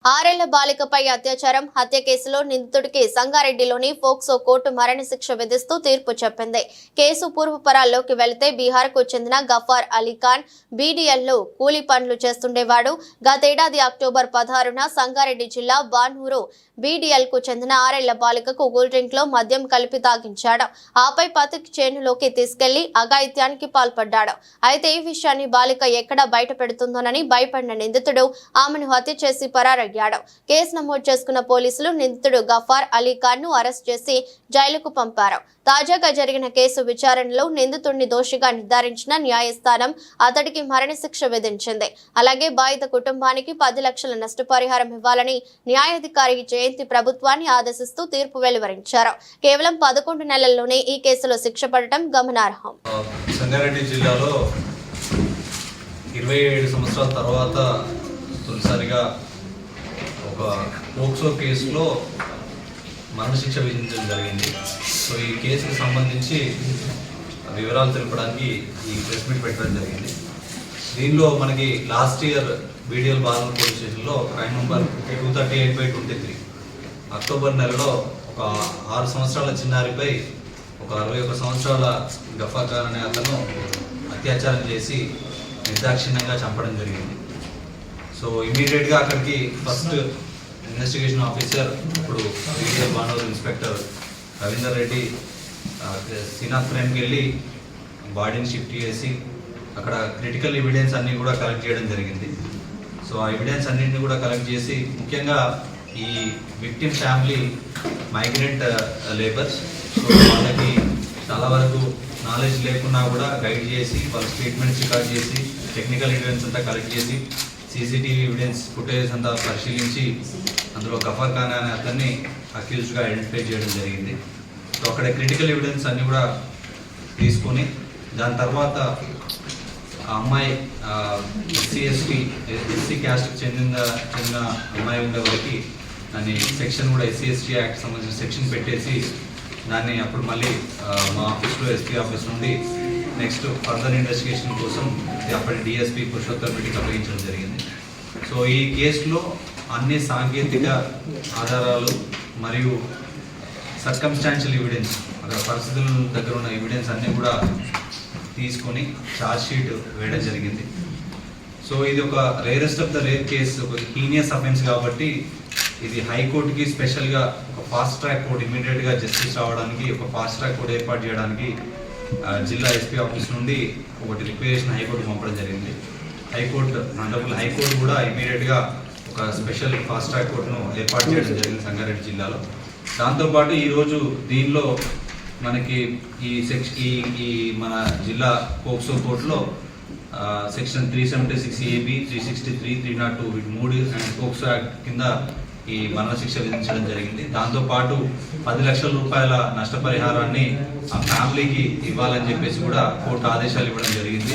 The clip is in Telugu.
ఆరేళ్ల బాలికపై అత్యాచారం హత్య కేసులో నిందితుడికి సంగారెడ్డిలోని పోక్సో కోర్టు మరణశిక్ష విధిస్తూ తీర్పు చెప్పింది. కేసు పూర్వపరాల్లోకి వెళితే బీహార్కు చెందిన గఫార్ అలీ ఖాన్ బీడీఎల్లో కూలీ పనులు చేస్తుండేవాడు. గతేడాది అక్టోబర్ 16న సంగారెడ్డి జిల్లా బాన్హూరు బీడీఎల్కు చెందిన ఆరేళ్ల బాలికకు కూల్ డ్రింక్ లో మద్యం కలిపి తాగించాడు. ఆపై పతికి చేనులోకి తీసుకెళ్లి అఘాయిత్యానికి పాల్పడ్డాడు. అయితే ఈ విషయాన్ని బాలిక ఎక్కడ బయట పెడుతుందోనని భయపడిన నిందితుడు ఆమెను హత్య చేసి పరారయ్యాడు. కేసు నమోదు చేసుకున్న పోలీసులు నిందితుడు గఫార్ అలీ ఖాన్ ను అరెస్ట్ చేసి జైలుకు పంపారు. తాజాగా జరిగిన కేసు విచారణలో నిందితుడిని దోషిగా నిర్ధారించిన న్యాయస్థానం అతడికి మరణశిక్ష విధించింది. అలాగే బాధిత కుటుంబానికి 10 లక్షల నష్టపరిహారం ఇవ్వాలని న్యాయాధికారి జయంతి ప్రభుత్వాన్ని ఆదేశిస్తూ తీర్పు వెలువరించారు. కేవలం 11 నెలల్లోనే ఈ కేసులో శిక్ష పడటం గమనార్హం. సంగారెడ్డి జిల్లాలో 27 సంవత్సరాల తర్వాత తొలిసారిగా ఒక పోక్సో కేసులో మరణశిక్ష విధించడం జరిగింది. సో ఈ కేసుకు సంబంధించి వివరాలు తెలపడానికి ఈ ప్రెస్ మీట్ పెట్టడం జరిగింది. దీనిలో మనకి లాస్ట్ ఇయర్ బీడీఎల్ బాలనూర్ పోలీస్ స్టేషన్లో క్రైమ్ నెంబర్ 238/23 అక్టోబర్ నెలలో ఒక 6 సంవత్సరాల చిన్నారిపై ఒక 61 సంవత్సరాల గఫార్ ఖాన్ అనే అతను అత్యాచారం చేసి నిర్దాక్షిణ్యంగా చంపడం జరిగింది. సో ఇమీడియట్గా అక్కడికి ఫస్ట్ ఇన్వెస్టిగేషన్ ఆఫీసర్ ఇప్పుడు బీడీఎల్ బానూర్ ఇన్స్పెక్టర్ రవీందర్ రెడ్డి సీనాథ్ ఫ్రేమ్కి వెళ్ళి బాడీని షిఫ్ట్ చేసి అక్కడ క్రిటికల్ ఎవిడెన్స్ అన్నీ కూడా కలెక్ట్ చేయడం జరిగింది. సో ఆ ఎవిడెన్స్ అన్నింటినీ కూడా కలెక్ట్ చేసి ముఖ్యంగా ఈ victim family migrant labours, so వాళ్ళకి చాలా వరకు నాలెడ్జ్ లేకున్నా కూడా గైడ్ చేసి వాళ్ళ స్టేట్మెంట్స్ రికార్డ్ చేసి టెక్నికల్ ఎవిడెన్స్ అంతా కలెక్ట్ చేసి సీసీటీవీ ఎవిడెన్స్ ఫుటేజ్ అంతా పరిశీలించి అందులో గఫార్ ఖాన్ అనే అతన్ని అక్యూజ్డ్గా ఐడెంటిఫై చేయడం జరిగింది. సో అక్కడ క్రిటికల్ ఎవిడెన్స్ అన్నీ కూడా తీసుకొని దాని తర్వాత ఆ అమ్మాయి ఎస్సీ క్యాస్ట్కి చెందిన అమ్మాయి ఉండే వరకు దాన్ని సెక్షన్ కూడా SC/ST యాక్ట్ సంబంధించిన సెక్షన్ పెట్టేసి దాన్ని అప్పుడు మళ్ళీ మా ఆఫీస్లో SP ఆఫీస్ నుండి నెక్స్ట్ ఫర్దర్ ఇన్వెస్టిగేషన్ కోసం అప్పటి DSP పురుషోత్తమ్ రెడ్డికి అప్పగించడం జరిగింది. సో ఈ కేసులో అన్ని సాంకేతిక ఆధారాలు మరియు సర్కమ్స్టాన్షియల్ ఎవిడెన్స్ అక్కడ పరిస్థితుల దగ్గర ఉన్న ఎవిడెన్స్ అన్నీ కూడా తీసుకొని ఛార్జ్ షీట్ వేయడం జరిగింది. సో ఇది ఒక rarest of the rare case, ఒక హీనియస్ అఫెన్స్ కాబట్టి ఇది హైకోర్టుకి స్పెషల్గా ఒక ఫాస్ట్ ట్రాక్ కోర్టు ఇమీడియట్గా జస్టిస్ రావడానికి ఒక ఫాస్ట్ ట్రాక్ కోర్టు ఏర్పాటు చేయడానికి జిల్లా SP ఆఫీస్ నుండి ఒకటి రిక్వెస్ట్ హైకోర్టు పంపడం జరిగింది. హైకోర్టు కూడా ఇమీడియట్గా ఒక స్పెషల్ ఫాస్ట్ ట్రాక్ కోర్టును ఏర్పాటు చేయడం జరిగింది సంగారెడ్డి జిల్లాలో. దాంతోపాటు ఈరోజు దీనిలో మనకి ఈ మన జిల్లా పోక్సో కోర్టులో సెక్షన్ 376AB, 363, 302 వీటి 3 అండ్ పోక్సో యాక్ట్ కింద ఈ మరణశిక్ష విధించడం జరిగింది. దాంతోపాటు 10 లక్షల రూపాయల నష్టపరిహారాన్ని ఆ ఫ్యామిలీకి ఇవ్వాలని చెప్పేసి కూడా కోర్టు ఆదేశాలు ఇవ్వడం జరిగింది.